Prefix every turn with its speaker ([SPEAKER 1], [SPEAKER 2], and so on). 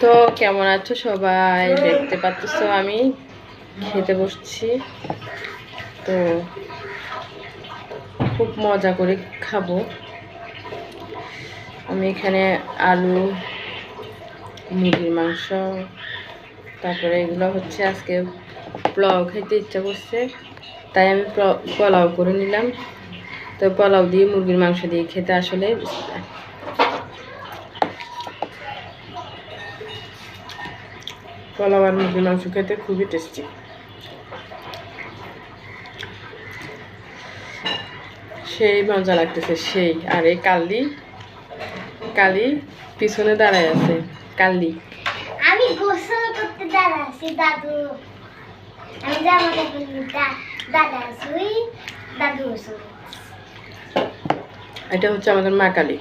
[SPEAKER 1] তো কেমন আছো সবাই? দেখতে পাচ্ছো আমি খেতে বসছি। তো খুব মজা করে খাবো। আমি এখানে আলু, মুরগির মাংস, তারপরে এগুলো হচ্ছে আজকে পোলাও খেতে ইচ্ছা করছে, তাই আমি পোলাও করে নিলাম। তো পোলাও দিয়ে মুরগির মাংস দিয়ে খেতে আসলে পোলাও আর মুরগির মাংস খেতে খুবই টেস্টি। সেই মজা লাগতেছে সেই। আর এই কালি পিছনে দাঁড়ায় আছে। কালি
[SPEAKER 2] আমি গোসল করতে দাঁড়াচ্ছি দাদু। আমি জামা কাপড় দাঁড়াচ্ছি দাদু গোসল।
[SPEAKER 1] এটা হচ্ছে আমাদের মা কালী।